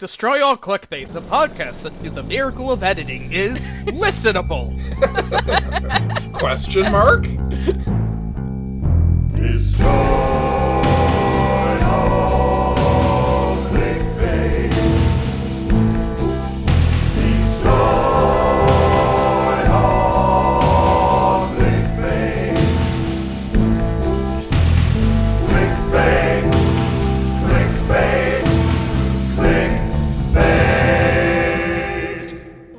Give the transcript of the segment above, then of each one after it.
Destroy All Clickbait, the podcast that through the miracle of editing is listenable. Question mark? Destroy all clickbait. Destroy all clickbait. Clickbait. Clickbait. Clickbait.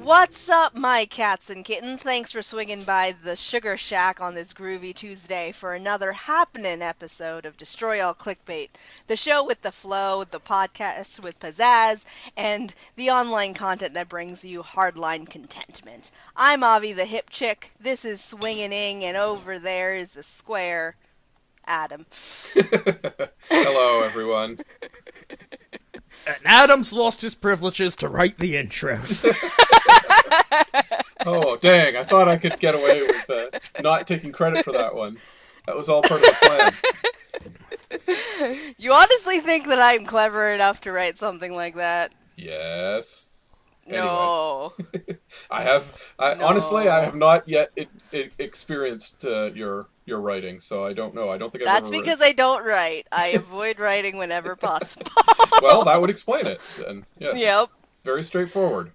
What's up, my cats and kittens? Thanks for swinging by the Sugar Shack on this groovy Tuesday for another happening episode of Destroy All Clickbait, the show with the flow, the podcast with pizzazz, and the online content that brings you hardline contentment. I'm Avi the hip chick, this is Swinging-ing, and over there is the square Adam. Hello, everyone. And Adam's lost his privileges to write the intros. Oh, dang, I thought I could get away with not taking credit for that one. That was all part of the plan. You honestly think that I'm clever enough to write something like that? Yes. No. Anyway. Honestly, I have not yet experienced your writing, so I don't know. I don't think I've That's ever because I don't write. I avoid writing whenever possible. Well, that would explain it, then. Yes. Yep. Very straightforward.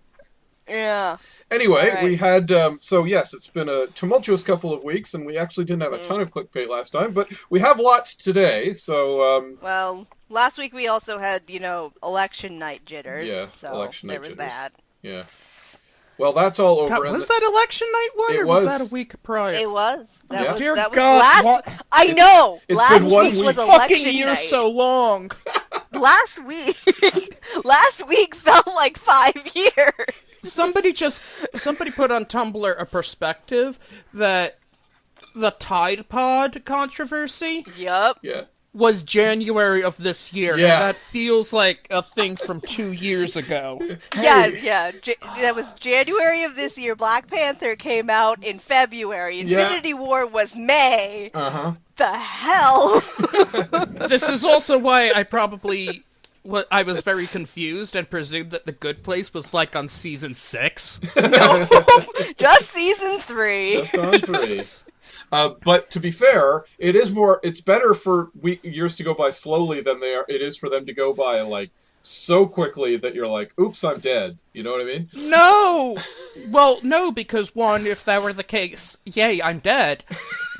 Yeah. Anyway, Right. we had, so yes, it's been a tumultuous couple of weeks, and we actually didn't have a ton of clickbait last time, but we have lots today, so, Well, last week we also had, election night jitters. Yeah, so election night there was jitters. that. yeah. Well, that's all over. God, and was that election night one, It or was was. that a week prior? It was. That Yeah. was Dear that was God, last. what- I know. It's last been 1 week week. was Fucking election year night. so long. Last week. Last week felt like 5 years. Somebody put on Tumblr a perspective that the Tide Pod controversy Yup. Yeah. was January of this year. Yeah. And that feels like a thing from 2 years ago. Yeah. That was January of this year. Black Panther came out in February. Yeah. Infinity War was May. Uh-huh. The hell? This is also why I was very confused and presumed that The Good Place was like on season 6. No, just season 3. Just on 3. But to be fair, it's better for years to go by slowly than it is for them to go by, like, so quickly that you're like, oops, I'm dead. You know what I mean? No! Well, no, because one, if that were the case, yay, I'm dead.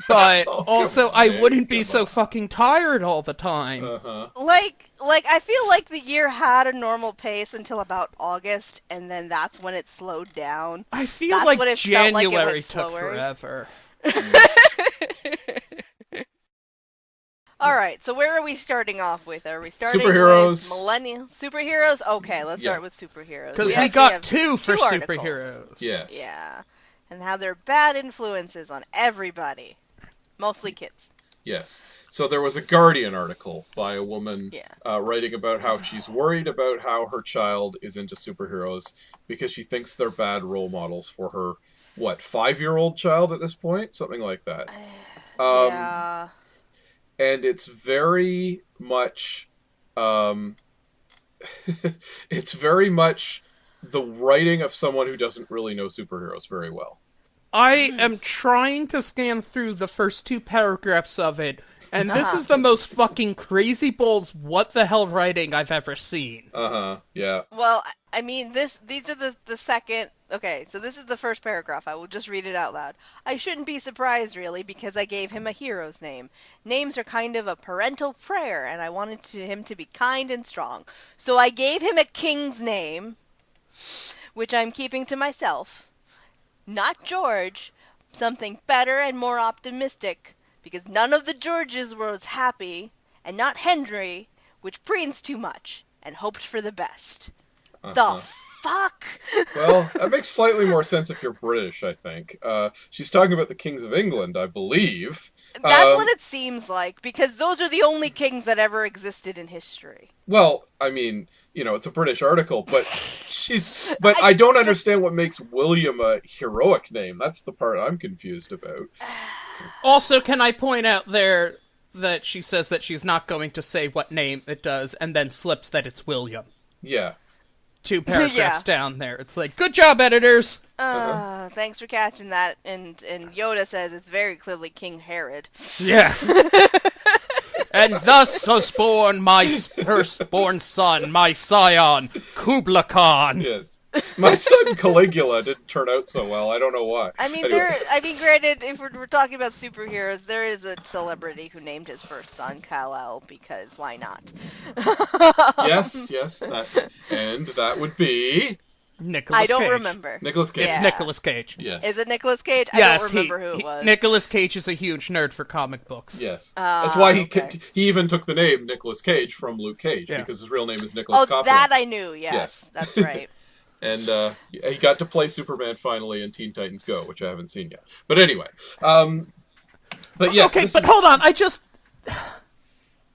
But Oh, also, come on, I man, wouldn't be come so on. fucking tired all the time. Uh-huh. Like I feel like the year had a normal pace until about August, and then that's when it slowed down. I feel That's like what it felt like it January went took slower. forever. All right, so where are we starting off with? Are we starting Superheroes. with millennial superheroes? Okay, let's Yeah. start with superheroes. Because we actually got have 2 for two articles. superheroes. Yes. Yeah, and how they're bad influences on everybody, mostly kids. Yes. So there was a Guardian article by a woman Yeah. writing about how she's worried about how her child is into superheroes because she thinks they're bad role models for her, 5-year-old child at this point? Something like that. Yeah. And it's very much... it's very much the writing of someone who doesn't really know superheroes very well. I am trying to scan through the first 2 paragraphs of it, and this is the most fucking crazy balls what the hell writing I've ever seen. Uh-huh, yeah. Well, I mean, these are the second... Okay, so this is the first paragraph. I will just read it out loud. I shouldn't be surprised, really, because I gave him a hero's name. Names are kind of a parental prayer, and I wanted him to be kind and strong. So I gave him a king's name, which I'm keeping to myself. Not George, something better and more optimistic, because none of the Georges were as happy, and not Henry, which preens too much, and hoped for the best. Uh-huh. The fuck? Well, that makes slightly more sense if you're British, I think. She's talking about the kings of England, I believe. That's what it seems like, because those are the only kings that ever existed in history. Well, I mean, it's a British article, but I don't understand what makes William a heroic name. That's the part I'm confused about. Also, can I point out there that she says that she's not going to say what name it does, and then slips that it's William. Yeah. 2 paragraphs down there. It's like, good job, editors! Thanks for catching that. And Yoda says it's very clearly King Herod. Yeah. And thus was born my firstborn son, my scion, Kubla Khan. Yes. My son Caligula didn't turn out so well. I don't know why. I mean, Anyway. granted, if we're talking about superheroes, there is a celebrity who named his first son Kal-El, because why not? Yes, and that would be Nicolas Cage. I don't remember. Nicolas Cage. It's Nicolas Cage. Yes. Is it Nicolas Cage? Yes, I don't remember who it was. Nicolas Cage is a huge nerd for comic books. Yes. That's why okay. he even took the name Nicolas Cage from Luke Cage, because his real name is Nicholas Coppola. That I knew, yes. Yes. That's right. And he got to play Superman finally in Teen Titans Go, which I haven't seen yet. But anyway, but yes. Okay, but hold on.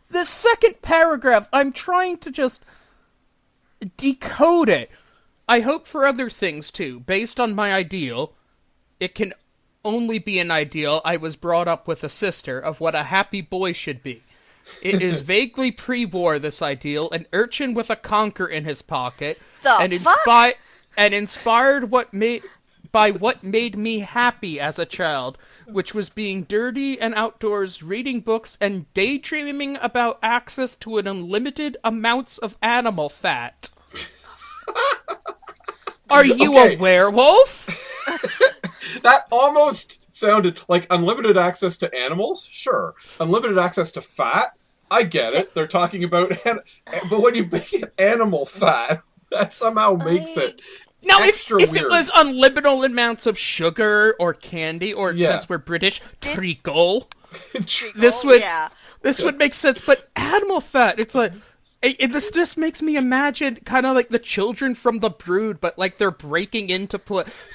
The second paragraph, I'm trying to just decode it. I hope for other things, too. Based on my ideal, it can only be an ideal. I was brought up with a sister of what a happy boy should be. It is vaguely pre-war, this ideal, an urchin with a conker in his pocket, inspired by what made me happy as a child, which was being dirty and outdoors, reading books, and daydreaming about access to an unlimited amounts of animal fat. Are you a werewolf? That almost sounded like unlimited access to animals. Sure, unlimited access to fat. I get it. They're talking about, but when you make it animal fat, that somehow makes it now, extra if weird. It was unlimited amounts of sugar or candy, or since we're British, treacle, this would make sense. But animal fat, it's like. This just makes me imagine kind of like the children from The Brood, but like they're breaking into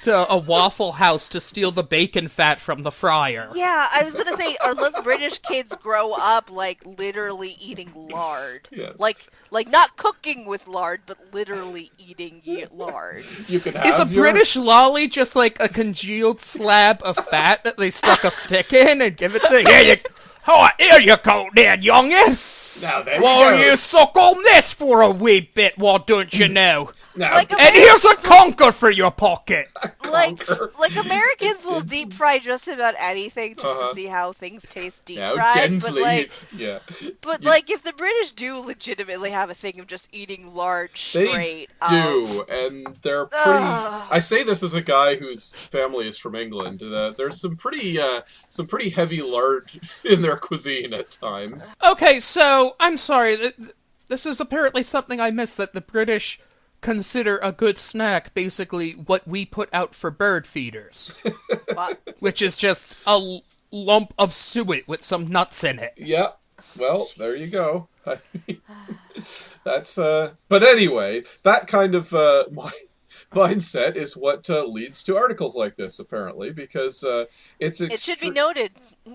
to a Waffle House to steal the bacon fat from the fryer. Yeah, I was gonna say, unless British kids grow up like literally eating lard, like not cooking with lard, but literally eating lard. You can have Is a British lolly just like a congealed slab of fat that they stuck a stick in and give it to you? Here you go, there, youngin'. Now there you suck on this for a wee bit, why don't you know? Now, like and here's a conker for your pocket. Like Americans will deep fry just about anything just to see how things taste deep fried. Gensley, but if the British do legitimately have a thing of just eating lard straight, they do, and they're pretty. I say this as a guy whose family is from England. There's some pretty heavy lard in their cuisine at times. Okay, so I'm sorry. This is apparently something I missed, that the British consider a good snack basically what we put out for bird feeders. Which is just a lump of suet with some nuts in it. Yeah, well, there you go. I mean, that's, but anyway, that kind of mindset is what leads to articles like this, apparently, because it should be noted,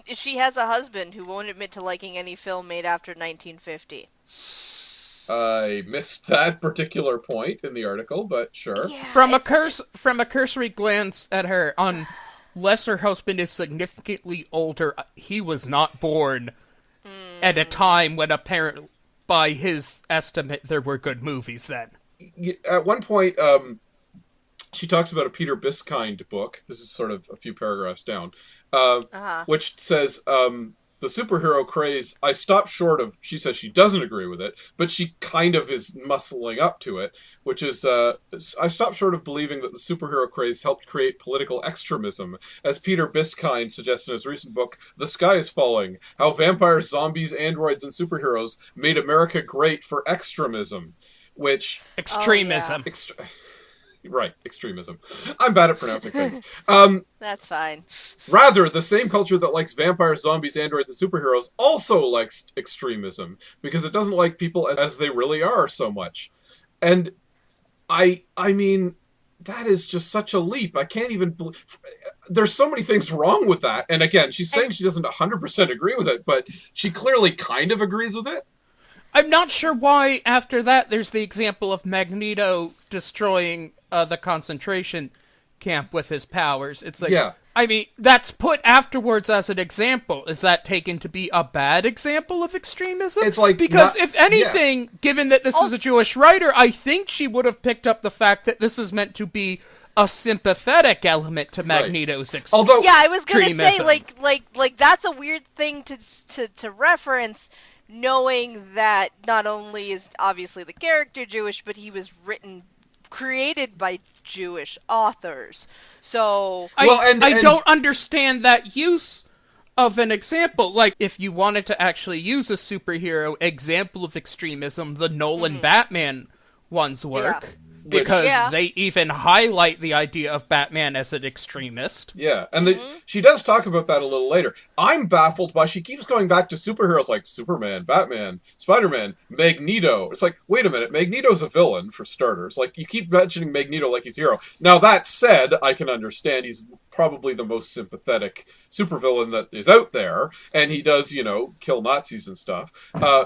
she has a husband who won't admit to liking any film made after 1950. I missed that particular point in the article, but sure. Yeah, from a cursory glance at her, unless her husband is significantly older, he was not born at a time when, apparently, by his estimate, there were good movies then. At one point, she talks about a Peter Biskind book. This is sort of a few paragraphs down, which says, the superhero craze, I stopped short of, she says she doesn't agree with it, but she kind of is muscling up to it, which is, I stopped short of believing that the superhero craze helped create political extremism, as Peter Biskind suggests in his recent book, The Sky is Falling, How Vampires, Zombies, Androids, and Superheroes Made America Great for Extremism, which... Extremism. Right, extremism. I'm bad at pronouncing things. That's fine. Rather, the same culture that likes vampires, zombies, androids, and superheroes also likes extremism, because it doesn't like people as they really are so much. And I mean, that is just such a leap. I can't even believe... There's so many things wrong with that. And again, she's saying she doesn't 100% agree with it, but she clearly kind of agrees with it. I'm not sure why, after that, there's the example of Magneto destroying the concentration camp with his powers. It's like, I mean, that's put afterwards as an example. Is that taken to be a bad example of extremism? It's like because not- if anything, given that this is a Jewish writer, I think she would have picked up the fact that this is meant to be a sympathetic element to Magneto's Although, yeah, I was gonna say extremism. like that's a weird thing to reference, knowing that not only is obviously the character Jewish, but he was created by Jewish authors. So I don't understand that use of an example. Like, if you wanted to actually use a superhero example of extremism, the Nolan Batman ones work. Because they even highlight the idea of Batman as an extremist. Yeah, and she does talk about that a little later. I'm baffled by she keeps going back to superheroes like Superman, Batman, Spider-Man, Magneto. It's like, wait a minute, Magneto's a villain, for starters. Like, you keep mentioning Magneto like he's a hero. Now, that said, I can understand he's probably the most sympathetic supervillain that is out there, and he does, kill Nazis and stuff.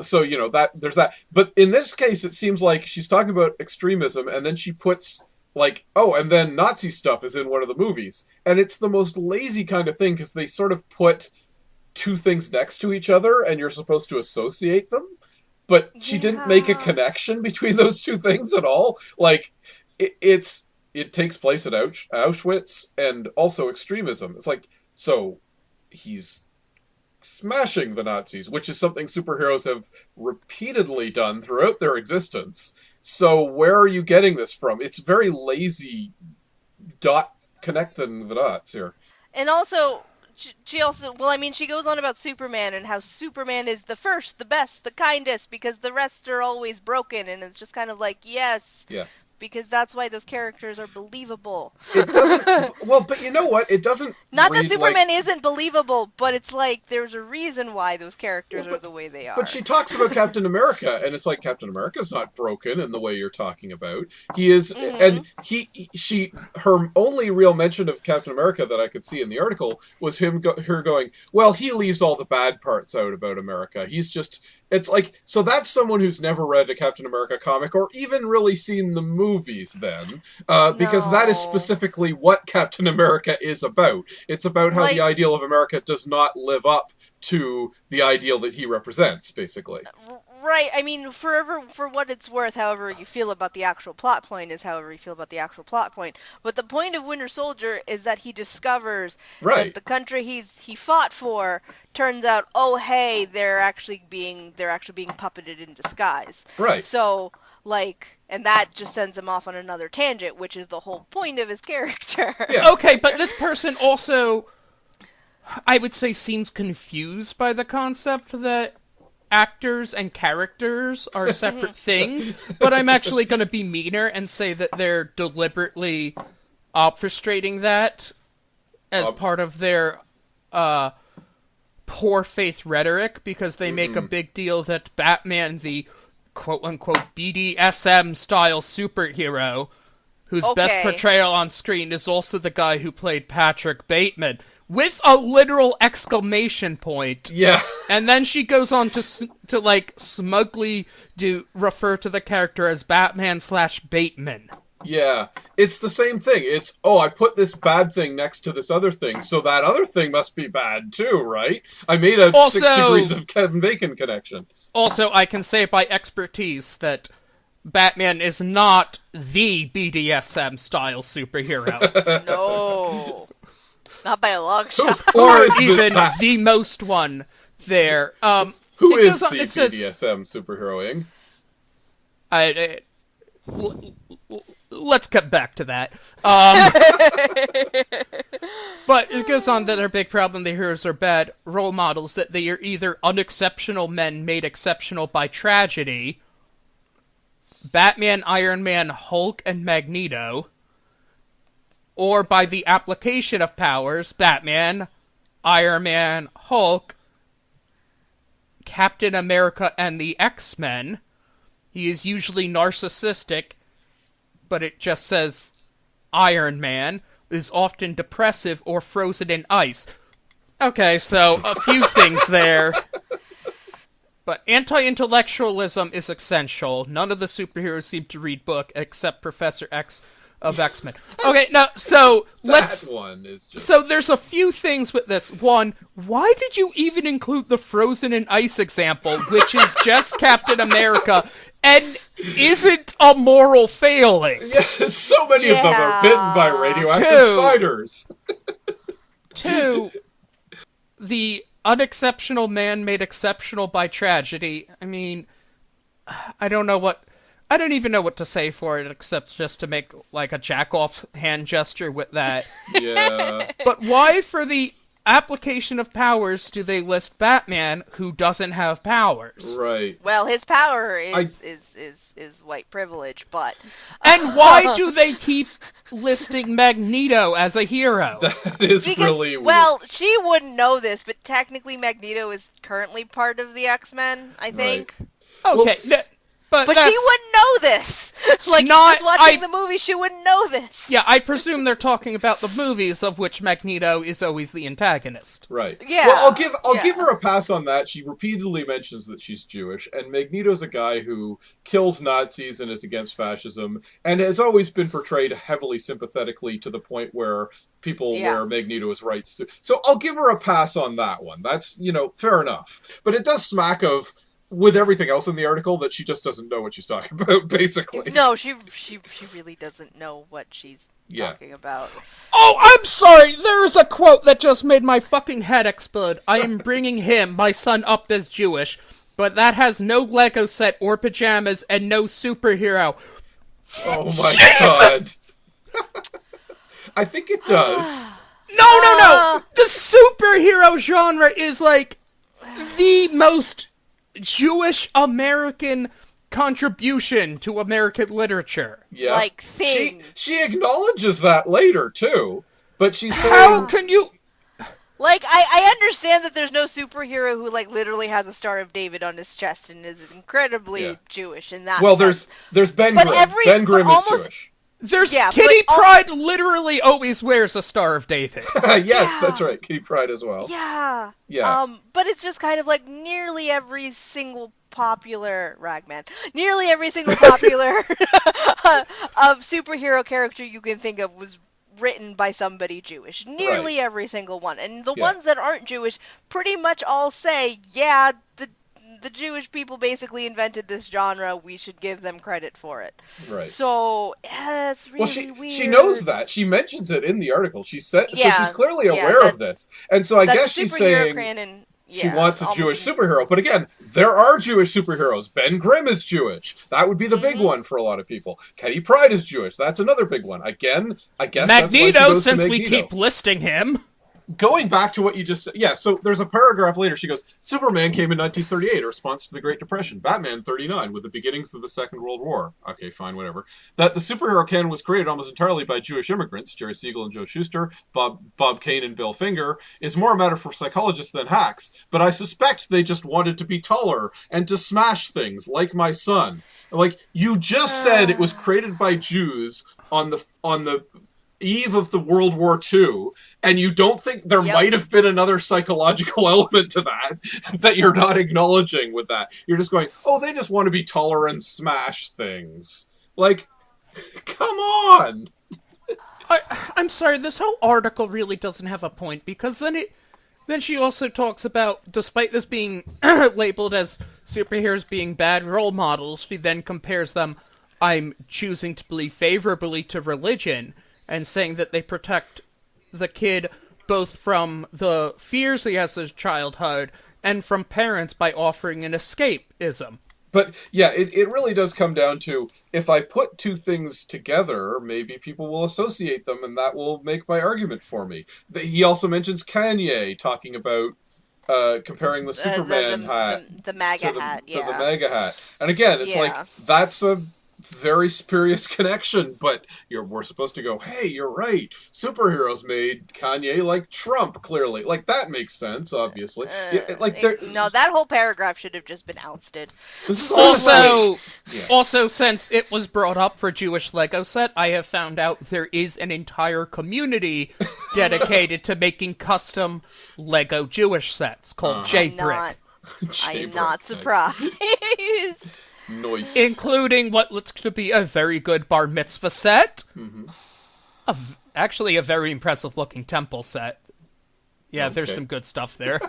So, there's that. But in this case, it seems like she's talking about extremism, and then she puts, like, and then Nazi stuff is in one of the movies. And it's the most lazy kind of thing, because they sort of put two things next to each other, and you're supposed to associate them. But she didn't make a connection between those two things at all. Like, it takes place at Auschwitz, and also extremism. It's like, so he's smashing the Nazis, which is something superheroes have repeatedly done throughout their existence. So where are you getting this from? It's very lazy connecting the dots here. And also, she also, she goes on about Superman and how Superman is the first, the best, the kindest, because the rest are always broken, and it's just kind of like, yes. Yeah. Because that's why those characters are believable. It doesn't... Well, but you know what? It doesn't... Not that Superman isn't believable, but it's like, there's a reason why those characters are the way they are. But she talks about Captain America, and it's like, Captain America's not broken in the way you're talking about. He is... And her only real mention of Captain America that I could see in the article was her going, well, he leaves all the bad parts out about America. He's just... It's like, so that's someone who's never read a Captain America comic, or even really seen the movies then, because that is specifically what Captain America is about. It's about how the ideal of America does not live up to the ideal that he represents, basically. Right, I mean, for what it's worth, however you feel about the actual plot point is however you feel about the actual plot point. But the point of Winter Soldier is that he discovers that the country he fought for turns out, oh hey, they're actually being puppeted in disguise. Right. So, and that just sends him off on another tangent, which is the whole point of his character. Yeah. Okay, but this person also, I would say, seems confused by the concept that actors and characters are separate things, but I'm actually going to be meaner and say that they're deliberately obfuscating that as part of their poor faith rhetoric, because they make a big deal that Batman, the quote-unquote BDSM-style superhero, whose best portrayal on screen is also the guy who played Patrick Bateman, with a literal exclamation point. Yeah. And then she goes on to smugly refer to the character as Batman/Bateman. Yeah. It's the same thing. It's, I put this bad thing next to this other thing, so that other thing must be bad too, right? I made a 6 degrees of Kevin Bacon connection. Also, I can say by expertise that Batman is not the BDSM-style superhero. No. Not by a long shot. Or even the most one there. Who is the BDSM superheroing? Let's get back to that. But it goes on that their big problem, the heroes are bad role models, that they are either unexceptional men made exceptional by tragedy, Batman, Iron Man, Hulk, and Magneto, or by the application of powers, Batman, Iron Man, Hulk, Captain America, and the X-Men. He is usually narcissistic, but it just says Iron Man, is often depressive or frozen in ice. Okay, so a few things there. But anti-intellectualism is essential. None of the superheroes seem to read book, except Professor X, of X-Men. Okay, now, so let's... That one is just... So there's a few things with this. One, why did you even include the Frozen in Ice example, which is just Captain America, and isn't a moral failing? Yeah, so many of them are bitten by radioactive spiders. Two, the unexceptional man made exceptional by tragedy. I mean, I don't even know what to say for it except just to make, like, a jack-off hand gesture with that. Yeah. But why, for the application of powers, do they list Batman, who doesn't have powers? Right. Well, his power is white privilege, but... And why do they keep listing Magneto as a hero? That is really weird. Well, she wouldn't know this, but technically Magneto is currently part of the X-Men, I think. Right. Okay, But she wouldn't know this! Like, just watching the movie, she wouldn't know this! Yeah, I presume they're talking about the movies, of which Magneto is always the antagonist. Right. Yeah. Well, I'll give her a pass on that. She repeatedly mentions that she's Jewish, and Magneto's a guy who kills Nazis and is against fascism, and has always been portrayed heavily sympathetically to the point where people wear Magneto's rights to. So I'll give her a pass on that one. That's, fair enough. But it does smack of, with everything else in the article, that she just doesn't know what she's talking about, basically. No, she really doesn't know what she's talking about. Oh, I'm sorry! There is a quote that just made my fucking head explode. I am bringing him, my son, up as Jewish, but that has no Lego set or pajamas and no superhero. Oh my god. I think it does. No! The superhero genre is, like, the most Jewish American contribution to American literature. Yeah. Like, thing. She acknowledges that later, too. But she's saying... How can you... Like, I understand that there's no superhero who, like, literally has a Star of David on his chest and is incredibly Jewish in that sense. There's Ben Grimm. Ben Grimm is Jewish. There's Kitty Pryde literally always wears a Star of David. Yes, that's right. Kitty Pryde as well. Yeah. Yeah. But it's just kind of like nearly every single popular nearly every single popular of superhero character you can think of was written by somebody Jewish. Nearly every single one. And the ones that aren't Jewish pretty much all say, the Jewish people basically invented this genre. We should give them credit for it. Right. So it's really weird. She knows that. She mentions it in the article. She said so. She's clearly aware of this, and so I guess she's saying she wants a Jewish superhero. But again, there are Jewish superheroes. Ben Grimm is Jewish. That would be the big one for a lot of people. Kitty Pryde is Jewish. That's another big one. Again, I guess Magneto, since we keep listing him. Going back to what you just said, so there's a paragraph later. She goes, Superman came in 1938, a response to the Great Depression. Batman, 39, with the beginnings of the Second World War. Okay, fine, whatever. That the superhero canon was created almost entirely by Jewish immigrants, Jerry Siegel and Joe Shuster, Bob Kane and Bill Finger, is more a matter for psychologists than hacks, but I suspect they just wanted to be taller and to smash things, like my son. Like, you just said it was created by Jews on the eve of the World War II, and you don't think there might have been another psychological element to that you're not acknowledging with that. You're just going, oh, they just want to be taller and smash things. Like, come on! I'm sorry, this whole article really doesn't have a point, because then she also talks about, despite this being labeled as superheroes being bad role models, she then compares them, I'm choosing to believe favorably, to religion, and saying that they protect the kid both from the fears he has as childhood and from parents by offering an escapism. But, it really does come down to, if I put two things together, maybe people will associate them, and that will make my argument for me. He also mentions Kanye, talking about comparing the Superman hat the MAGA hat, to the MAGA hat. And again, it's like, that's a very spurious connection, but we're supposed to go, hey, you're right, superheroes made Kanye like Trump, clearly. Like, that makes sense, obviously. No, that whole paragraph should have just been ousted. This is also, since it was brought up for Jewish Lego set, I have found out there is an entire community dedicated to making custom Lego Jewish sets called J-Brick. I am not surprised. Nice. including what looks to be a very good bar mitzvah set. Actually, a very impressive-looking temple set. Yeah, there's Okay. some good stuff there.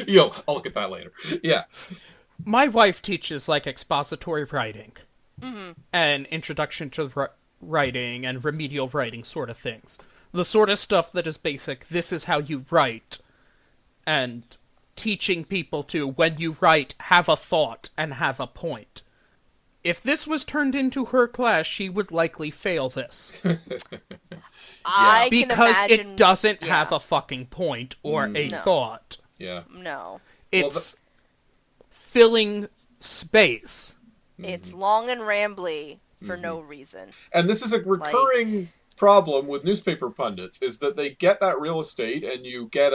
I'll look at that later. Yeah. My wife teaches, like, expository writing. And introduction to writing and remedial writing sort of things. The sort of stuff that is basic, this is how you write. And teaching people to, when you write, have a thought and have a point. If this was turned into her class, she would likely fail this. I can Because imagine, it doesn't yeah. have a fucking point or a No. thought. Yeah. No. It's filling space. It's long and rambly for no reason. And this is a recurring problem with newspaper pundits, is that they get that real estate and you get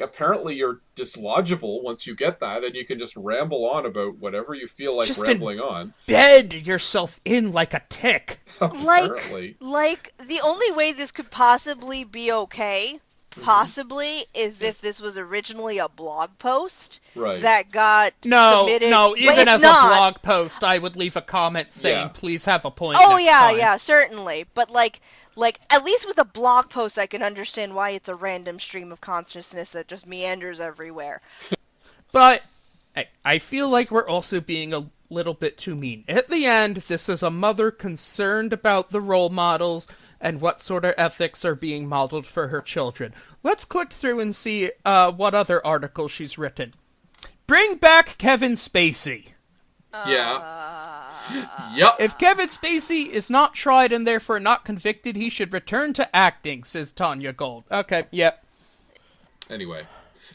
apparently you're dislodgeable once you get that, and you can just ramble on about whatever you feel like Just rambling on. Bed yourself in like a tick. Apparently. Like, the only way this could possibly be okay, is if this was originally a blog post Right. that got No, submitted. no, But even if as not, a blog post, I would leave a comment saying, Yeah. please have a point Oh next yeah, time. yeah, certainly. But like at least with a blog post, I can understand why it's a random stream of consciousness that just meanders everywhere. But I feel like we're also being a little bit too mean. At the end, this is a mother concerned about the role models and what sort of ethics are being modeled for her children. Let's click through and see what other articles she's written. Bring back Kevin Spacey. Yeah. Yep. If Kevin Spacey is not tried and therefore not convicted, he should return to acting, says Tanya Gold. Okay, yep. Anyway.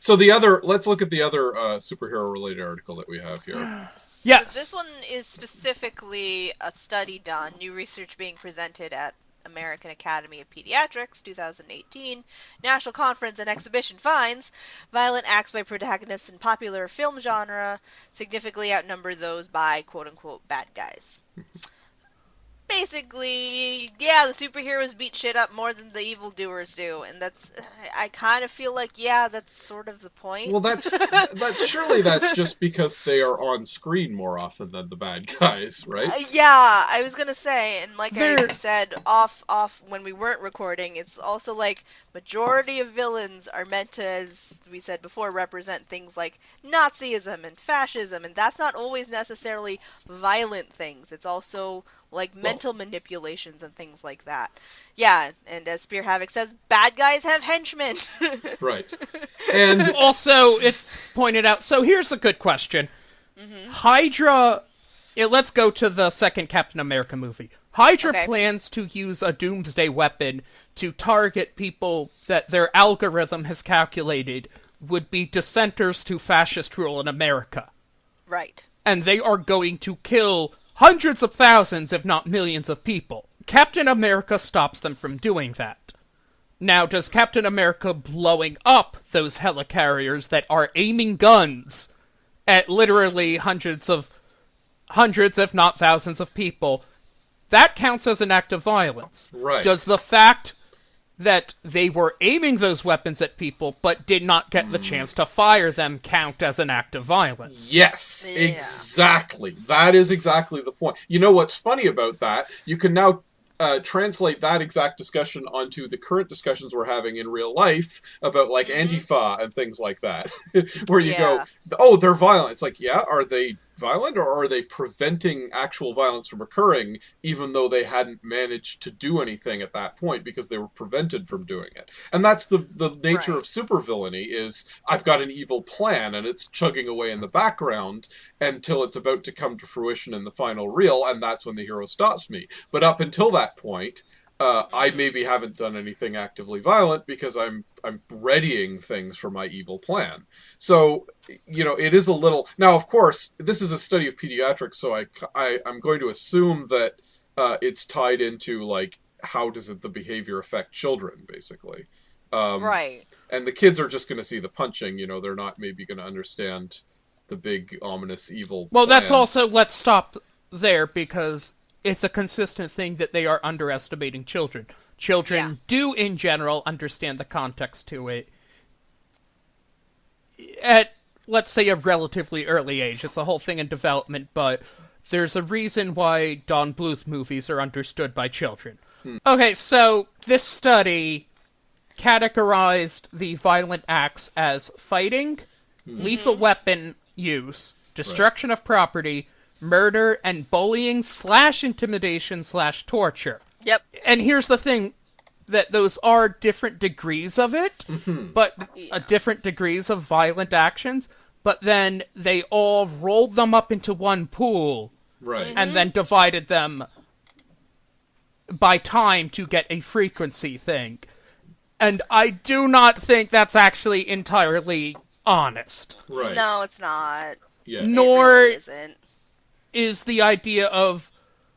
So let's look at the other superhero-related article that we have here. Yes. So this one is specifically a study done, new research being presented at American Academy of Pediatrics 2018 National Conference and Exhibition finds violent acts by protagonists in popular film genre significantly outnumber those by quote-unquote bad guys. Basically, yeah, the superheroes beat shit up more than the evildoers do, and I kind of feel like, yeah, that's sort of the point. Well, that's surely that's just because they are on screen more often than the bad guys, right? Yeah, I was gonna say, and like I There- said off when we weren't recording, it's also like majority of villains are meant to, as we said before, represent things like Nazism and fascism, and that's not always necessarily violent things. It's also like mental manipulations and things like that. Yeah, and as Spear Havoc says, bad guys have henchmen. Right. And Also, it's pointed out, so here's a good question. Hydra, let's go to the second Captain America movie. Hydra Okay. plans to use a doomsday weapon to target people that their algorithm has calculated would be dissenters to fascist rule in America. Right. And they are going to kill hundreds of thousands, if not millions of people. Captain America stops them from doing that. Now, does Captain America blowing up those helicarriers that are aiming guns at literally hundreds, if not thousands of people, that counts as an act of violence? Right. Does the fact that they were aiming those weapons at people but did not get the chance to fire them count as an act of violence? yes, Yeah. exactly. That is exactly the point. You know what's funny about that? You can now translate that exact discussion onto the current discussions we're having in real life about like Antifa and things like that, where you go, oh, they're violent. It's like, yeah, are they violent, or are they preventing actual violence from occurring even though they hadn't managed to do anything at that point because they were prevented from doing it? And that's the nature Right. of supervillainy, is I've got an evil plan and it's chugging away in the background until it's about to come to fruition in the final reel, and that's when the hero stops me. But up until that point, I maybe haven't done anything actively violent because I'm readying things for my evil plan. So, you know, it is a little... Now, of course, this is a study of pediatrics, so I'm going to assume that it's tied into, like, how does the behavior affect children, basically. Right. And the kids are just going to see the punching, you know, they're not maybe going to understand the big, ominous, evil Well, that's plan. also, let's stop there, because it's a consistent thing that they are underestimating children. Children do, in general, understand the context to it. let's say, a relatively early age. It's a whole thing in development, but there's a reason why Don Bluth movies are understood by children. Okay, so this study categorized the violent acts as fighting, lethal weapon use, destruction of property, murder, and bullying/intimidation/torture. Yep. And here's the thing, that those are different degrees of it, but different degrees of violent actions, but then they all rolled them up into one pool, Right. and then divided them by time to get a frequency thing. And I do not think that's actually entirely honest. Right. No, it's not. Yeah. Nor It really isn't. is the idea of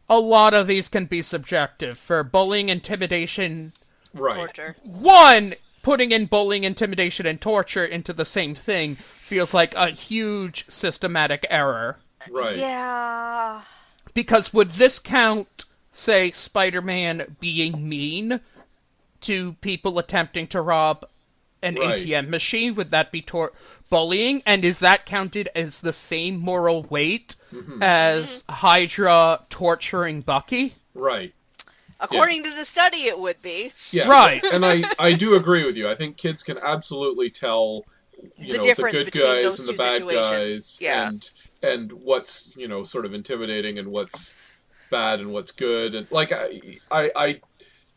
a lot of these can be subjective. For bullying, intimidation, Right. Torture. one, putting in bullying, intimidation, and torture into the same thing feels like a huge systematic error. Right. Yeah. Because would this count, say, Spider-Man being mean to people attempting to rob an Right. ATM machine? Would that be bullying? And is that counted as the same moral weight as Hydra torturing Bucky? Right. According to the study, it would be. Yeah. Right. And I do agree with you. I think kids can absolutely tell, The difference the good between guys those and the two bad situations. guys, Yeah. and what's, sort of intimidating and what's bad and what's good. And like I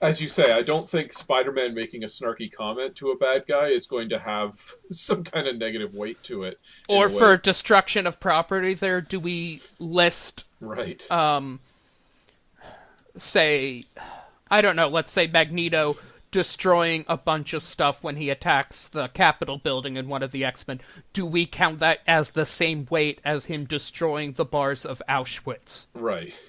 as you say, I don't think Spider-Man making a snarky comment to a bad guy is going to have some kind of negative weight to it. in Or a way. for destruction of property there, do we list, Right. say, I don't know, let's say Magneto destroying a bunch of stuff when he attacks the Capitol building in one of the X-Men? Do we count that as the same weight as him destroying the bars of Auschwitz? Right.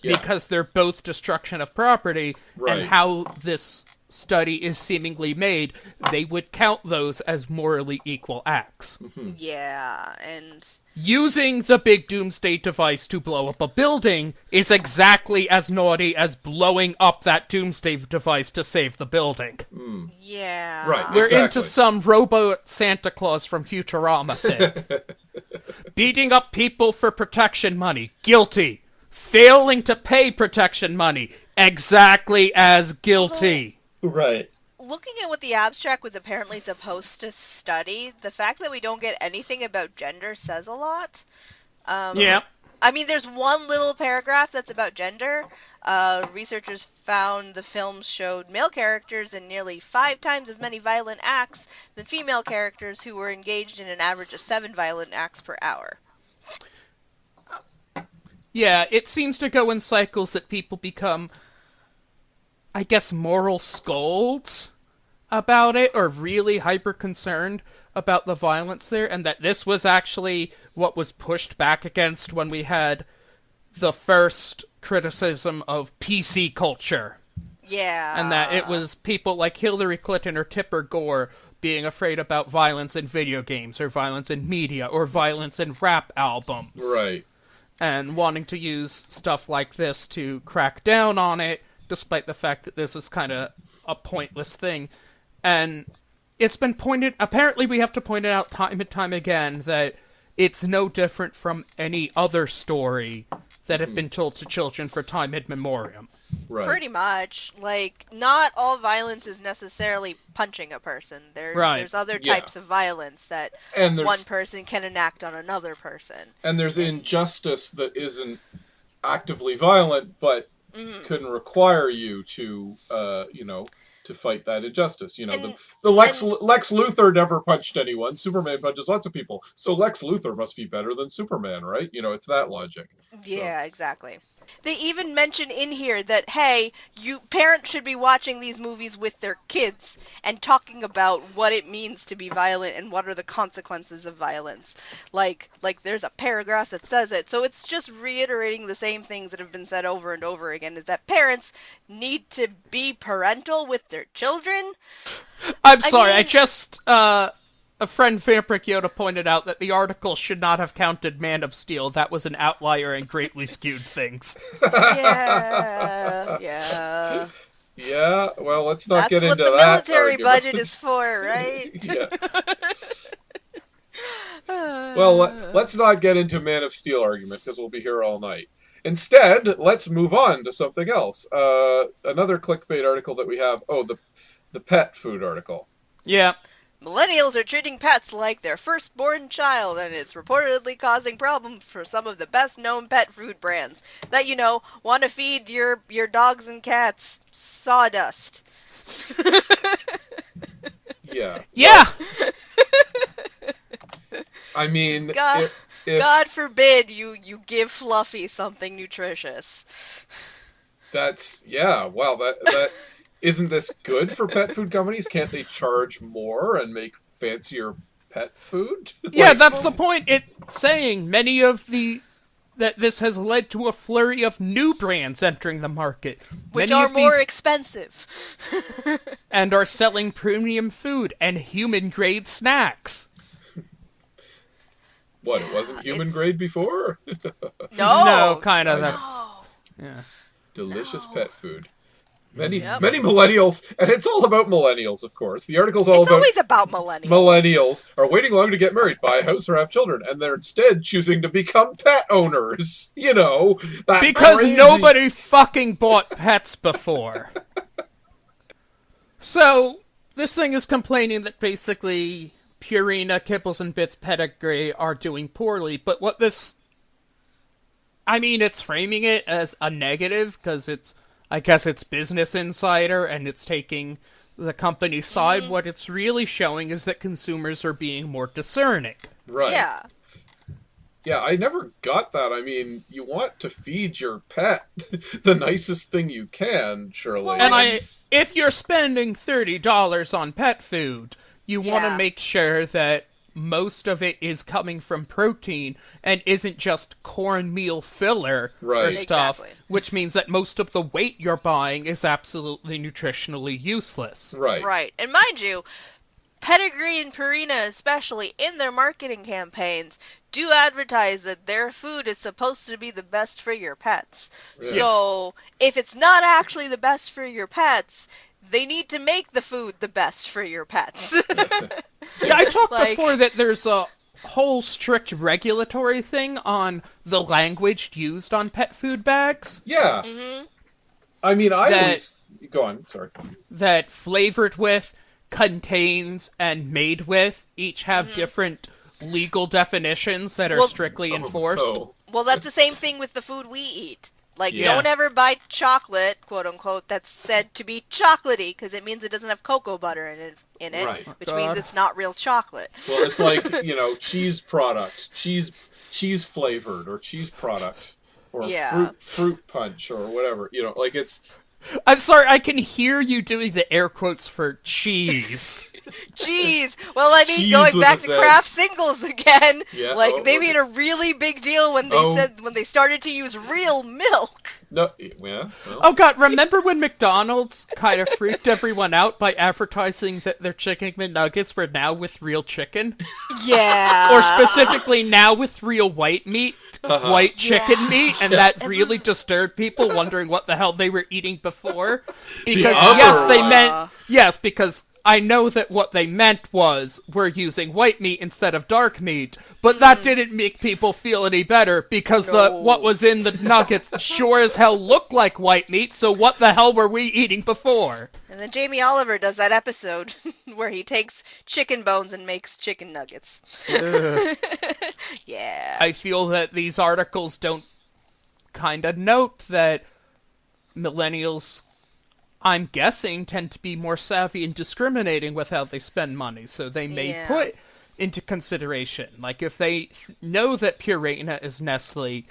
Yeah. Because they're both destruction of property, Right. and how this study is seemingly made, they would count those as morally equal acts. Yeah, and Using the big doomsday device to blow up a building is exactly as naughty as blowing up that doomsday device to save the building. yeah. Right. We're Exactly. into some robot Santa Claus from Futurama thing. Beating up people for protection money. Guilty. Failing to pay protection money. Exactly as guilty. Right. Looking at what the abstract was apparently supposed to study, the fact that we don't get anything about gender says a lot. Yeah. I mean, there's one little paragraph that's about gender. Researchers found the films showed male characters in nearly 5 times as many violent acts than female characters who were engaged in an average of 7 violent acts per hour. Yeah, it seems to go in cycles that people become, I guess, moral scolds about it, or really hyper-concerned about the violence there, and that this was actually what was pushed back against when we had the first criticism of PC culture. Yeah. And that it was people like Hillary Clinton or Tipper Gore being afraid about violence in video games, or violence in media, or violence in rap albums. Right. And wanting to use stuff like this to crack down on it, despite the fact that this is kind of a pointless thing. And it's been apparently we have to point it out time and time again that it's no different from any other story that have been told to children for time immemorial. Right. Pretty much. Like, not all violence is necessarily punching a person. There's other Yeah. types of violence that And there's one person can enact on another person. and there's injustice that isn't actively violent, but can require you to, to fight that injustice. The Lex Luthor never punched anyone. Superman punches lots of people, so Lex Luthor must be better than Superman, right? It's that logic. Yeah, exactly. They even mention in here that, hey, parents should be watching these movies with their kids and talking about what it means to be violent and what are the consequences of violence. Like there's a paragraph that says it. So it's just reiterating the same things that have been said over and over again, is that parents need to be parental with their children. I'm sorry, mean- a friend Vampiric Yoda pointed out that the article should not have counted Man of Steel. That was an outlier and greatly skewed things. Yeah, yeah. Yeah, well, let's not get That's what into the that military argument. budget is for, right? Yeah. Well, let's not get into Man of Steel argument because we'll be here all night. Instead, let's move on to something else. Another clickbait article that we have. Oh, the pet food article. Yeah. Millennials are treating pets like their firstborn child, and it's reportedly causing problems for some of the best-known pet food brands that, want to feed your dogs and cats sawdust. Yeah. Yeah! I mean, God, God forbid you give Fluffy something nutritious. That's, yeah, wow, that isn't this good for pet food companies? Can't they charge more and make fancier pet food? Yeah, that's the point. It's saying that this has led to a flurry of new brands entering the market. Which Many are of more these expensive. and are selling premium food and human-grade snacks. What, it wasn't human grade before? No, kind of. No. Yeah. Delicious pet food. Many millennials, and it's all about millennials, of course. The article's all It's always about millennials. Millennials are waiting long to get married, buy a house, or have children, and they're instead choosing to become pet owners. Because crazy... nobody fucking bought pets before. So, this thing is complaining that basically Purina, Kibbles and Bits, Pedigree are doing poorly, but what this... I mean, it's framing it as a negative, because I guess it's Business Insider, and it's taking the company's side. What it's really showing is that consumers are being more discerning. Right. Yeah. Yeah, I never got that. I mean, you want to feed your pet the nicest thing you can, surely. Well, And if you're spending $30 on pet food, you want to make sure that most of it is coming from protein and isn't just cornmeal filler or stuff, which means that most of the weight you're buying is absolutely nutritionally useless. Right. Right. And mind you, Pedigree and Purina especially, in their marketing campaigns, do advertise that their food is supposed to be the best for your pets. Yeah. So, if it's not actually the best for your pets, they need to make the food the best for your pets. Yeah, I talked before that there's a whole strict regulatory thing on the language used on pet food bags. Yeah. Mm-hmm. I mean, always... Go on, sorry. That flavored with, contains, and made with each have different legal definitions that are strictly enforced. Well, that's the same thing with the food we eat. Don't ever buy chocolate, quote unquote, that's said to be chocolatey, because it means it doesn't have cocoa butter in it, right. which means it's not real chocolate. Well, it's like, cheese product, cheese flavored, or cheese product, or fruit punch, or whatever. It's... I'm sorry, I can hear you doing the air quotes for cheese. Cheese! Well, I mean, cheese going back to Kraft singles again, they made a really big deal when they started to use real milk. No, yeah. Well. Oh god, remember when McDonald's kind of freaked everyone out by advertising that their chicken McNuggets were now with real chicken? Yeah. Or specifically now with real white meat? White chicken meat, and that really disturbed people, wondering what the hell they were eating before. Because because I know that what they meant was we're using white meat instead of dark meat, but that didn't make people feel any better because what was in the nuggets sure as hell looked like white meat, so what the hell were we eating before? And then Jamie Oliver does that episode where he takes chicken bones and makes chicken nuggets. Yeah. I feel that these articles don't kind of note that millennials, I'm guessing, tend to be more savvy and discriminating with how they spend money, so they may put into consideration. Like, if they know that Purina is Nestle,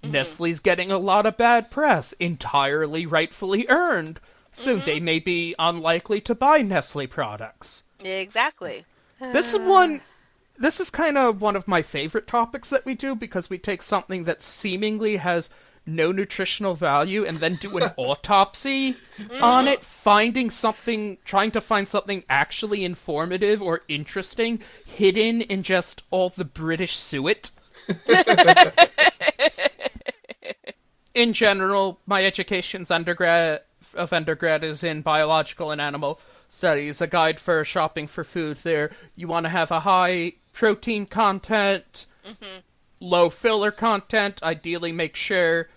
Nestle's getting a lot of bad press, entirely rightfully earned, so they may be unlikely to buy Nestle products. Exactly. This is kind of one of my favorite topics that we do, because we take something that seemingly has no nutritional value and then do an autopsy on it, trying to find something actually informative or interesting hidden in just all the British suet. In general, my education's undergrad is in biological and animal studies, a guide for shopping for food there. You want to have a high protein content, low filler content. Ideally make sure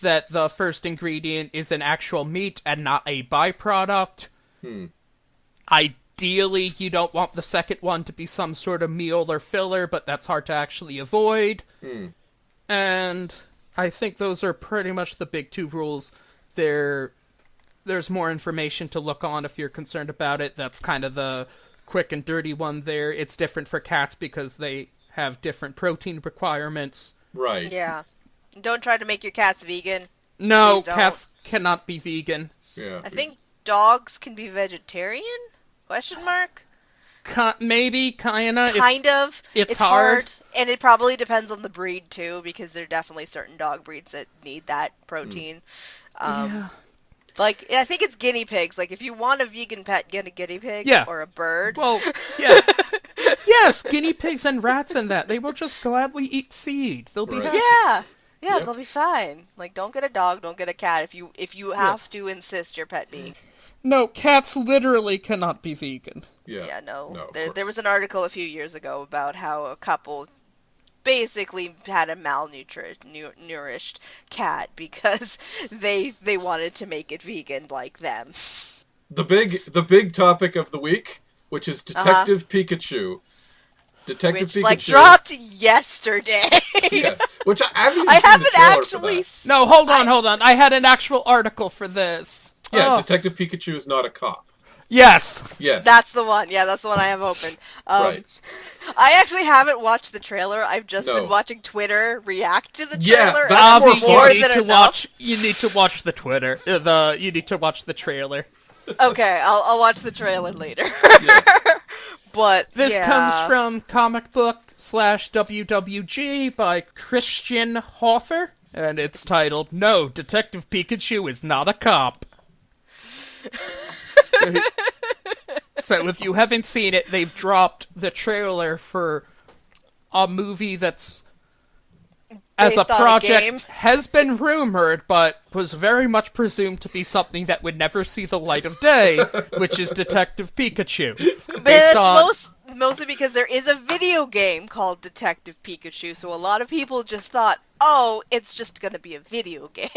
that the first ingredient is an actual meat and not a byproduct. Ideally, you don't want the second one to be some sort of meal or filler, but that's hard to actually avoid. And I think those are pretty much the big two rules. There's more information to look on if you're concerned about it. That's kind of the quick and dirty one there. It's different for cats because they have different protein requirements. Right. Yeah. Don't try to make your cats vegan. No, Please don't. cats cannot be vegan. Yeah. I think dogs can be vegetarian? Question mark? Maybe, kinda. Kind of. It's hard. And it probably depends on the breed, too, because there are definitely certain dog breeds that need that protein. Yeah. Like, I think it's guinea pigs. Like, if you want a vegan pet, get a guinea pig or a bird. Well, yeah. Yes, guinea pigs and rats and that. They will just gladly eat seed. They'll be happy. Yeah, they'll be fine. Like, don't get a dog, don't get a cat if you have to insist your pet being. No, cats literally cannot be vegan. Yeah, no. No, There was an article a few years ago about how a couple basically had a malnourished cat because they wanted to make it vegan like them. The big topic of the week, which is Detective Pikachu. Detective Pikachu. Like, dropped yesterday. Yes. Which I haven't even I seen the haven't trailer actually... for that. No, hold on. I had an actual article for this. Yeah, Oh. Detective Pikachu is not a cop. Yes. Yes. That's the one. Yeah, that's the one I have open. Right. I actually haven't watched the trailer. I've just been watching Twitter react to the Yeah, trailer. that's Avi, more fun. you need to watch the Twitter. You need to watch the trailer. Okay, I'll watch the trailer later. Yeah. But This comes from comicbook/WWG by Christian Hoffer, and it's titled, "No, Detective Pikachu is not a cop." So if you haven't seen it, they've dropped the trailer for a movie that's, as a Based on a project, game. has been rumored, but was very much presumed to be something that would never see the light of day, which is Detective Pikachu. But Based it's on... mostly because there is a video game called Detective Pikachu, so a lot of people just thought, oh, it's just gonna be a video game.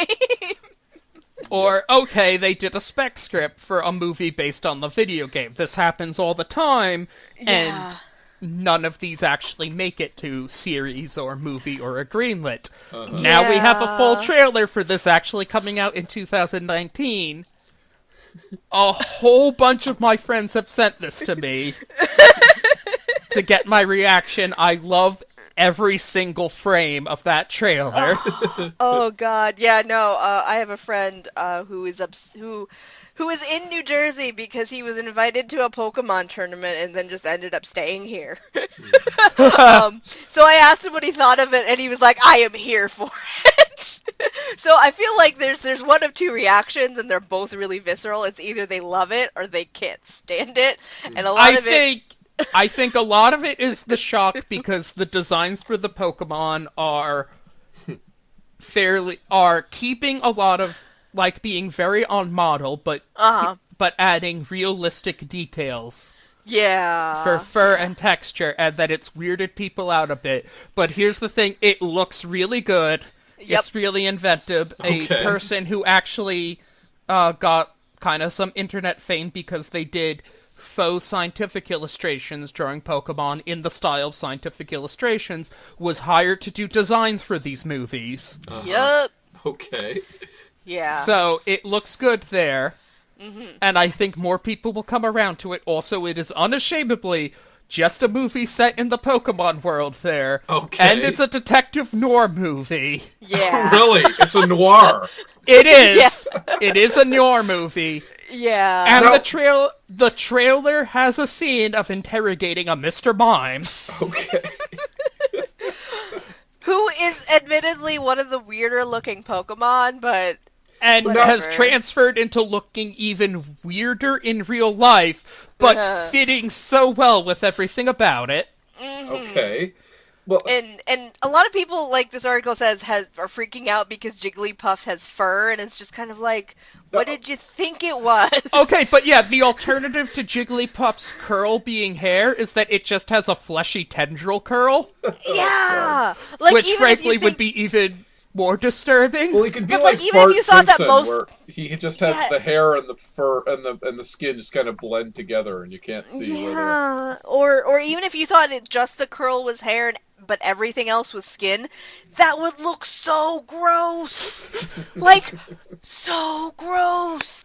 Or, okay, they did a spec script for a movie based on the video game. This happens all the time, and none of these actually make it to series or movie or a greenlit. Now we have a full trailer for this actually coming out in 2019. A whole bunch of my friends have sent this to me to get my reaction. I love every single frame of that trailer. Oh God, yeah, no. I have a friend who is in New Jersey because he was invited to a Pokemon tournament and then just ended up staying here. So I asked him what he thought of it, and he was like, "I am here for it." So I feel like there's one of two reactions, and they're both really visceral. It's either they love it or they can't stand it, and a lot I think a lot of it is the shock because the designs for the Pokemon are keeping a lot of, like, being very on model, but adding realistic details. Yeah. For fur and texture, and that it's weirded people out a bit. But here's the thing, it looks really good. Yep. It's really inventive. Okay. A person who actually got kind of some internet fame because they did faux scientific illustrations drawing Pokemon in the style of scientific illustrations was hired to do designs for these movies. Yep. Okay. Yeah. So it looks good there. And I think more people will come around to it. Also, it is unashamedly just a movie set in the Pokemon world there. Okay. And it's a detective noir movie. Yeah. Really? It's a noir. It is. It is a noir movie. Yeah. And Now- the trailer has a scene of interrogating a Mr. Mime. Okay. Who is admittedly one of the weirder looking Pokemon, but And whatever. has transferred into looking even weirder in real life, but fitting so well with everything about it. Okay. Well, And a lot of people, like this article says, are freaking out because Jigglypuff has fur, and it's just kind of like, what did you think it was? Okay, but yeah, the alternative to Jigglypuff's curl being hair is that it just has a fleshy tendril curl, Yeah, like which even if frankly you think, would be even more disturbing. well, he could be But, like like, even if Bart you thought that Simpson, most- where he just has Yeah. the hair and the fur and the skin just kind of blend together, and you can't see where they're. yeah, or even if you thought just the curl was hair, but everything else was skin, that would look so gross. Like, so gross.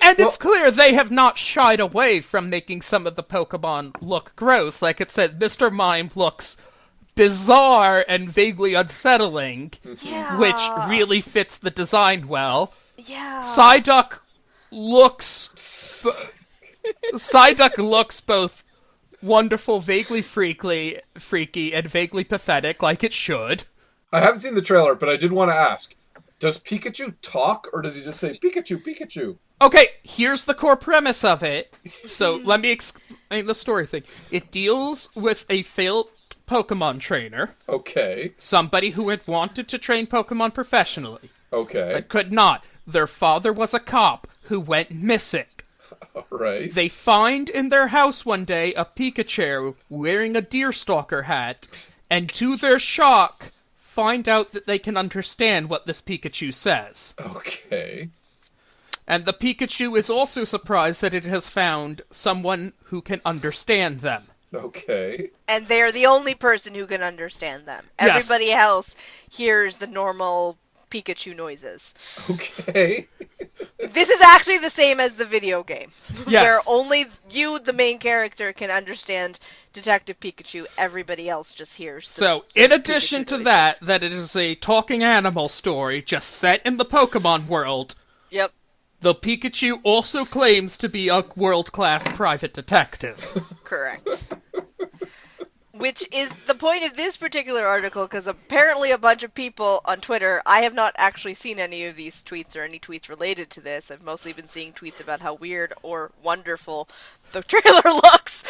And it's clear they have not shied away from making some of the Pokemon look gross. Like it said, Mr. Mime looks bizarre and vaguely unsettling, Yeah. which really fits the design well. Yeah. Psyduck looks... Psyduck looks both wonderful, vaguely freaky, and vaguely pathetic, like it should. I haven't seen the trailer, but I did want to ask: does Pikachu talk, or does he just say Pikachu, Pikachu? Okay, here's the core premise of it. So let me explain the story thing. It deals with a failed Pokemon trainer, Okay, somebody who had wanted to train Pokemon professionally, okay, but could not. Their father was a cop who went missing. all right. They find in their house one day a Pikachu wearing a deerstalker hat, and to their shock, find out that they can understand what this Pikachu says. Okay. And the Pikachu is also surprised that it has found someone who can understand them. Okay. And they're the only person who can understand them. Yes. Everybody else hears the normal Pikachu noises. Okay. This is actually the same as the video game, Yes. where only you, the main character, can understand Detective Pikachu. Everybody else just hears. So, the in addition Pikachu to noises. that it is a talking animal story just set in the Pokemon world, Yep. the Pikachu also claims to be a world-class private detective. Correct. Which is the point of this particular article, because apparently a bunch of people on Twitter, I have not actually seen any of these tweets or any tweets related to this. I've mostly been seeing tweets about how weird or wonderful the trailer looks.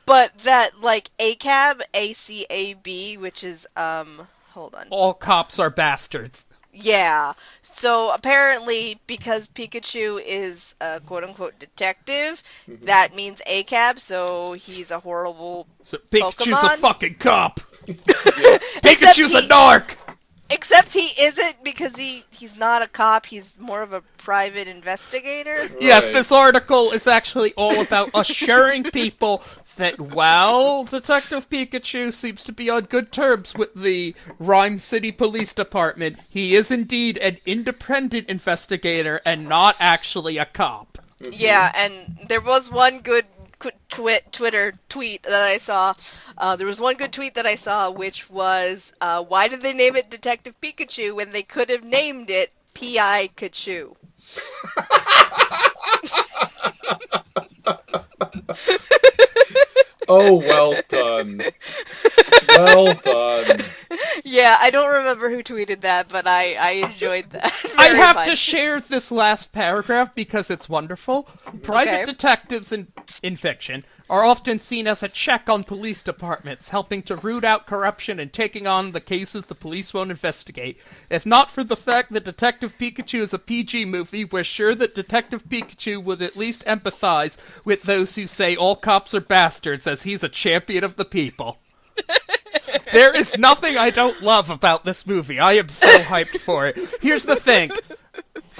But that, like, ACAB, A-C-A-B, which is, hold on. All cops are bastards. Yeah. So apparently, because Pikachu is a quote-unquote detective, that means ACAB, so he's a horrible So Pikachu's Pokemon? a fucking cop! Except Pikachu's a he- narc! Except he isn't, because he's not a cop, he's more of a private investigator. Yes, Right. this article is actually all about assuring people that while Detective Pikachu seems to be on good terms with the Rhyme City Police Department, he is indeed an independent investigator and not actually a cop. Yeah, and there was one good Twitter tweet that I saw. There was one good tweet that I saw, which was, why did they name it Detective Pikachu when they could have named it P.I. Kachu? Oh, well done. Well done. Yeah, I don't remember who tweeted that, but I enjoyed that. I very have to much. share this last paragraph because it's wonderful. Private Okay. detectives in fiction are often seen as a check on police departments, helping to root out corruption and taking on the cases the police won't investigate. If not for the fact that Detective Pikachu is a PG movie, we're sure that Detective Pikachu would at least empathize with those who say all cops are bastards, as he's a champion of the people. There is nothing I don't love about this movie. I am so hyped for it. Here's the thing.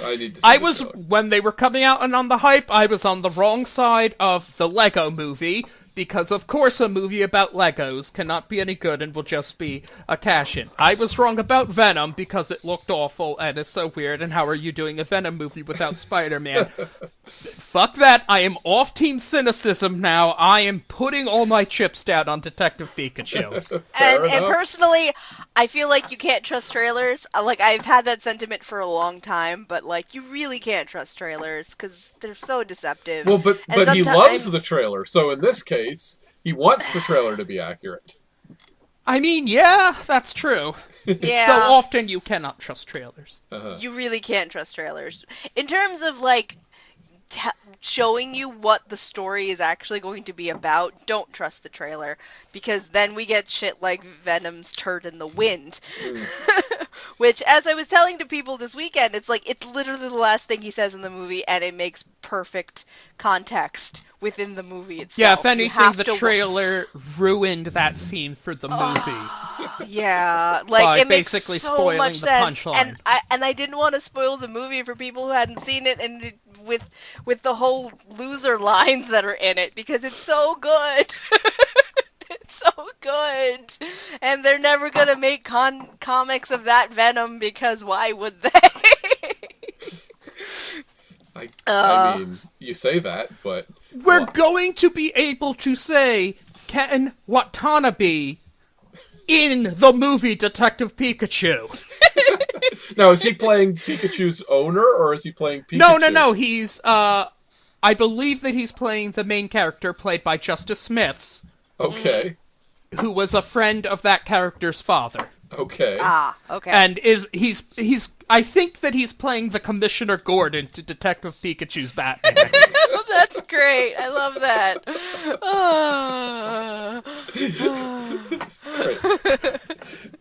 I need to see I the was, trailer. when they were coming out and on the hype, I was on the wrong side of the Lego movie, because of course a movie about Legos cannot be any good and will just be a cash-in. I was wrong about Venom, because it looked awful and is so weird, and how are you doing a Venom movie without Spider-Man? Fuck that, I am off Team Cynicism now. I am putting all my chips down on Detective Pikachu. Fair And enough. personally, I feel like you can't trust trailers. Like, I've had that sentiment for a long time, but, like, you really can't trust trailers, because they're so deceptive. Well, but And he sometimes- loves the trailer, so in this case, he wants the trailer to be accurate. I mean, yeah, that's true. Yeah. So often you cannot trust trailers. Uh-huh. You really can't trust trailers. In terms of, like, showing you what the story is actually going to be about, don't trust the trailer, because then we get shit like Venom's turd in the wind. Which, as I was telling to people this weekend, it's like, it's literally the last thing he says in the movie, and it makes perfect context within the movie itself. Yeah, if anything, the trailer ruined that scene for the movie. Yeah, like, it basically makes so spoiling much the sense. punchline. And I didn't want to spoil the movie for people who hadn't seen it, and with the whole loser lines that are in it, because it's so good. It's so good. And they're never gonna make comics of that Venom, because why would they? I mean, you say that, but... We're going to be able to say Ken Watanabe in the movie Detective Pikachu. Now, is he playing Pikachu's owner, or is he playing Pikachu? No, he's, I believe that he's playing the main character, played by Justice Smiths. Okay. Who was a friend of that character's father. Okay. Ah, okay. And he's I think that he's playing the Commissioner Gordon to Detective Pikachu's Batman. That's great. I love that.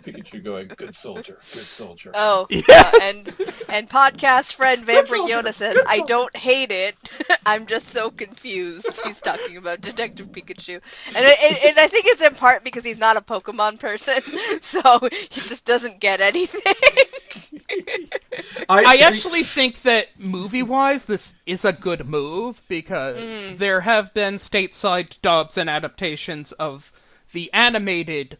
Pikachu going, good soldier, good soldier. Oh, Yes! and podcast friend Vampire Yoda says, I don't hate it. I'm just so confused. He's talking about Detective Pikachu. And I think it's in part because he's not a Pokemon person, so he just doesn't get anything. I actually think that movie-wise, this is a good move, because there have been stateside dubs and adaptations of the animated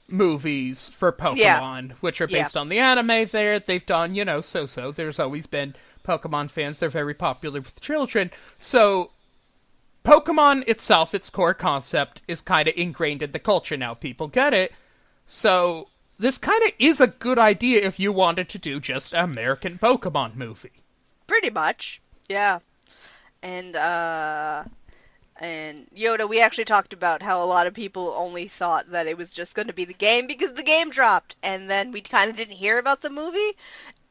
movies for Pokemon, which are based on the anime there. They've done, so-so. There's always been Pokemon fans. They're very popular with children. So, Pokemon itself, its core concept, is kind of ingrained in the culture now. People get it. So, this kind of is a good idea if you wanted to do just an American Pokemon movie. Pretty much, yeah. And Yoda, we actually talked about how a lot of people only thought that it was just going to be the game because the game dropped, and then we kind of didn't hear about the movie,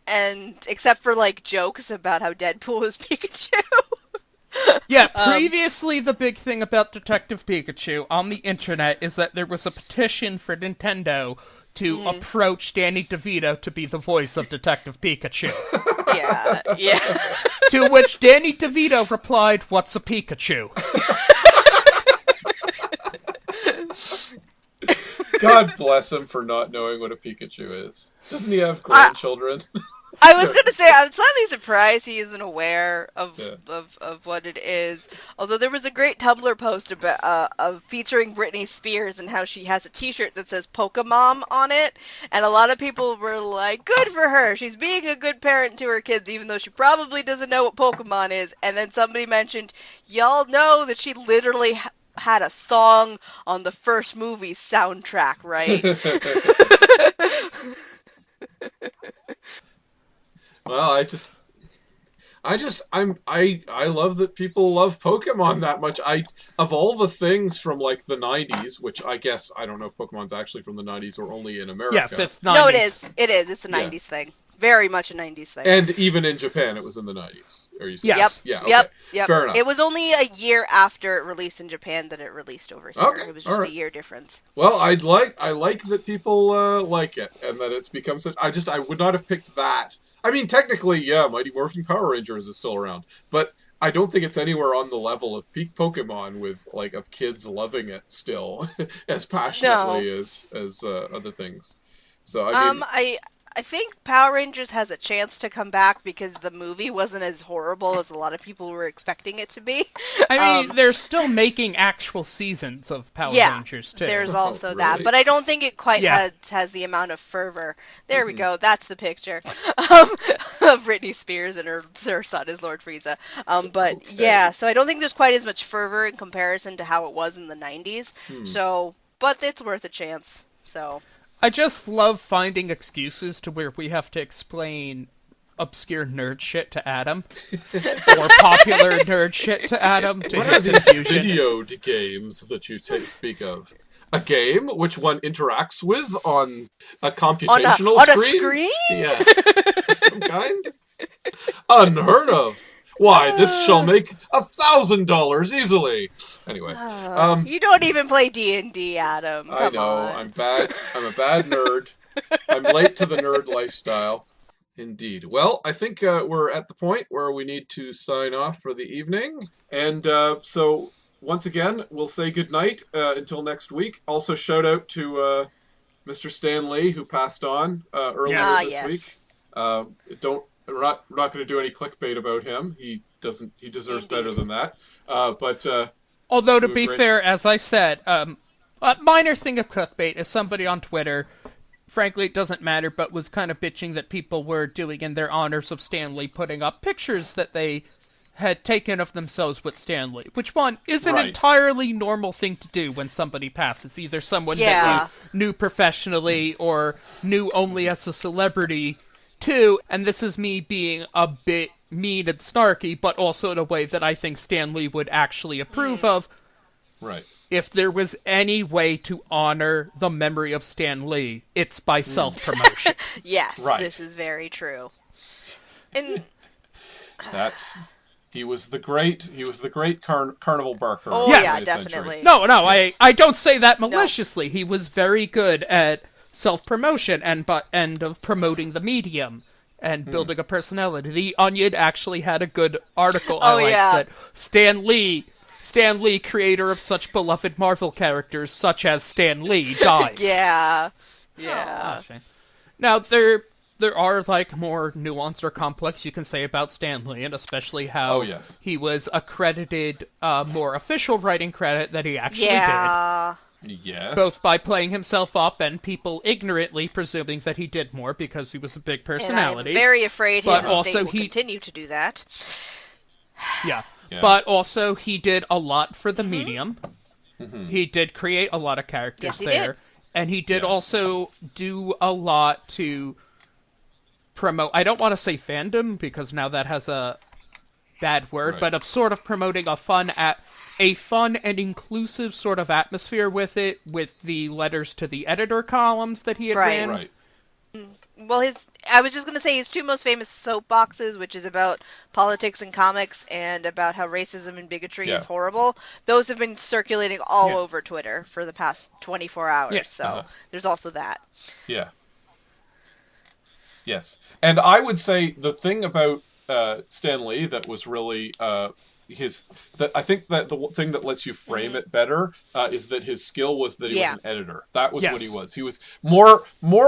and except for like jokes about how Deadpool is Pikachu. Yeah, previously the big thing about Detective Pikachu on the internet is that there was a petition for Nintendo to approach Danny DeVito to be the voice of Detective Pikachu. Yeah. To which Danny DeVito replied, "What's a Pikachu?" God bless him for not knowing what a Pikachu is. Doesn't he have grandchildren? I was gonna say, I'm slightly surprised he isn't aware of what it is. Although there was a great Tumblr post about of featuring Britney Spears and how she has a T-shirt that says "Pokemon" on it, and a lot of people were like, "Good for her! She's being a good parent to her kids, even though she probably doesn't know what Pokemon is." And then somebody mentioned, "Y'all know that she literally had a song on the first movie's soundtrack, right?" Well, I love that people love Pokemon that much. Of all the things from like the 90s, which I guess, I don't know if Pokemon's actually from the 90s or only in America. Yes, it's 90s. No, it is. It's a 90s thing. Very much a 90s thing. And even in Japan, it was in the 90s. Are you saying? Yes. Yeah, okay. Yep. Fair enough. It was only a year after it released in Japan that it released over here. Okay, It was just alright. a year difference. Well, I like that people like it, and that it's become such... I would not have picked that. I mean, technically, yeah, Mighty Morphin Power Rangers is still around, but I don't think it's anywhere on the level of peak Pokemon with, like, of kids loving it still as passionately as other things. So, I mean... I think Power Rangers has a chance to come back because the movie wasn't as horrible as a lot of people were expecting it to be. I mean, they're still making actual seasons of Power Rangers, too. There's also really? that, but I don't think it quite Yeah. has the amount of fervor. There we go, that's the picture of Britney Spears and her son is Lord Frieza. But yeah, so I don't think there's quite as much fervor in comparison to how it was in the 90s. So, but it's worth a chance, so... I just love finding excuses to where we have to explain obscure nerd shit to Adam, or popular nerd shit to Adam, to What his are these confusion. video games that you speak of? A game which one interacts with on a computational on a screen? screen? Yeah. Of some kind? Unheard of. Why, this shall make $1,000 easily. Anyway, You don't even play D&D, Adam. Come I know, on. I'm bad. I'm a bad nerd. I'm late to the nerd lifestyle. Indeed. Well, I think we're at the point where we need to sign off for the evening. And so, once again, we'll say goodnight until next week. Also, shout out to Mr. Stan Lee, who passed on earlier this week. We're not going to do any clickbait about him. He deserves better than that. Although, to be fair, as I said, a minor thing of clickbait is somebody on Twitter, frankly, it doesn't matter, but was kind of bitching that people were doing in their honors of Stan Lee, putting up pictures that they had taken of themselves with Stan Lee, which is an entirely normal thing to do when somebody passes, either someone that you knew professionally or knew only as a celebrity, too, and this is me being a bit mean and snarky, but also in a way that I think Stan Lee would actually approve of. Right. If there was any way to honor the memory of Stan Lee, it's by self-promotion. Yes, this is very true. And he was the great carnival barker. Oh yeah, definitely. No, I don't say that maliciously. No. He was very good at self-promotion and of promoting the medium and building a personality. The Onion actually had a good article that Stan Lee, creator of such beloved Marvel characters such as Stan Lee, dies. Yeah. Now, there are, more nuanced or complex you can say about Stan Lee, and especially how he was accredited more official writing credit that he actually did. Yes. Both by playing himself up and people ignorantly presuming that he did more because he was a big personality. And I'm very afraid his estate will continue to do that. Yeah. But also, he did a lot for the medium. Mm-hmm. He did create a lot of characters there. Did. And he did also do a lot to promote... I don't want to say fandom, because now that has a bad word, but of sort of promoting a fun and inclusive sort of atmosphere with it, with the letters to the editor columns that he had ran. Right. Well, I was just going to say his two most famous soapboxes, which is about politics and comics and about how racism and bigotry is horrible. Those have been circulating all over Twitter for the past 24 hours. Yeah. So there's also that. Yeah. Yes. And I would say the thing about Stan Lee that was really I think that the thing that lets you frame it better is that his skill was that he was an editor. That was what he was. He was more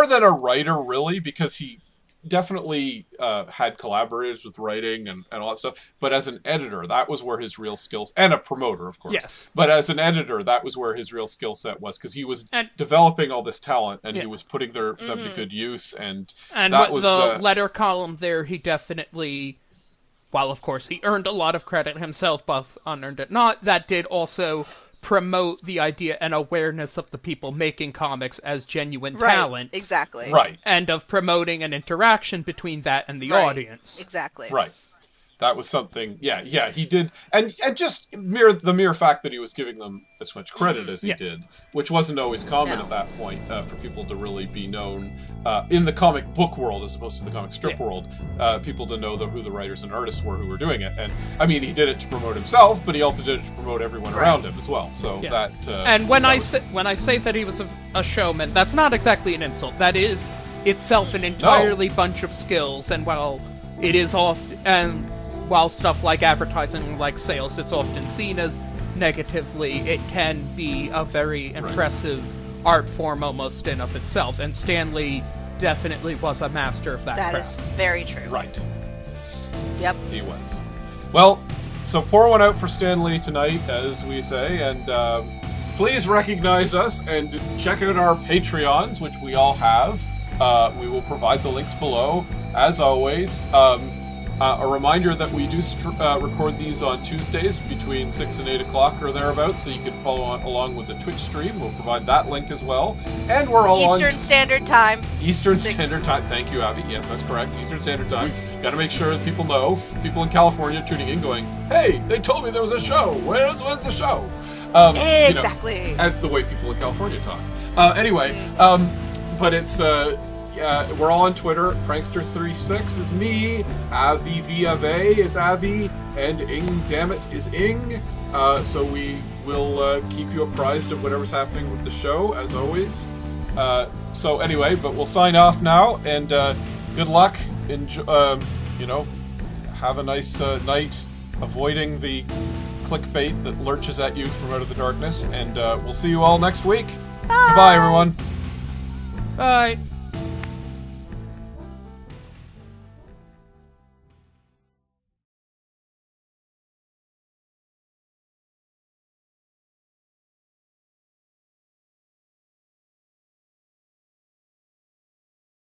than a writer, really, because he definitely had collaborators with writing and all that stuff. But as an editor, that was where his real skills, and a promoter, of course. Yes. But as an editor, that was where his real skill set was, because he was developing all this talent, and he was putting them to good use. And that was the letter column there. He definitely. While, of course, he earned a lot of credit himself, both unearned and not, that did also promote the idea and awareness of the people making comics as genuine talent. Exactly. Right. And of promoting an interaction between that and the audience. Exactly. Right. That was something, he did. And just the mere fact that he was giving them as much credit as he did, which wasn't always common at that point for people to really be known in the comic book world as opposed to the comic strip world, people to know who the writers and artists were who were doing it. And, I mean, he did it to promote himself, but he also did it to promote everyone around him as well. So that... and when I say that he was a showman, that's not exactly an insult. That is itself an entirely bunch of skills, and while it is while stuff like advertising, like sales, it's often seen as negatively, it can be a very impressive art form almost in of itself. And Stan Lee definitely was a master of that craft. That is very true. Right. Yep. He was. Well, so pour one out for Stan Lee tonight, as we say, and please recognize us and check out our Patreons, which we all have. We will provide the links below, as always. A reminder that we do record these on Tuesdays between 6 and 8 o'clock or thereabouts, so you can follow along with the Twitch stream. We'll provide that link as well. And we're all Eastern Standard Time. Eastern Standard Time. Thank you, Abby. Yes, that's correct. Eastern Standard Time. Got to make sure that people know. People in California tuning in going, hey, they told me there was a show. When's the show? Exactly. As the way people in California talk. Anyway, but it's... we're all on Twitter. Prankster36 is me. AviViave is Abby. And Ing Dammit is Ing. So we will keep you apprised of whatever's happening with the show, as always. So anyway, but we'll sign off now, and good luck. Have a nice night, avoiding the clickbait that lurches at you from out of the darkness, and we'll see you all next week. Goodbye, everyone. Bye.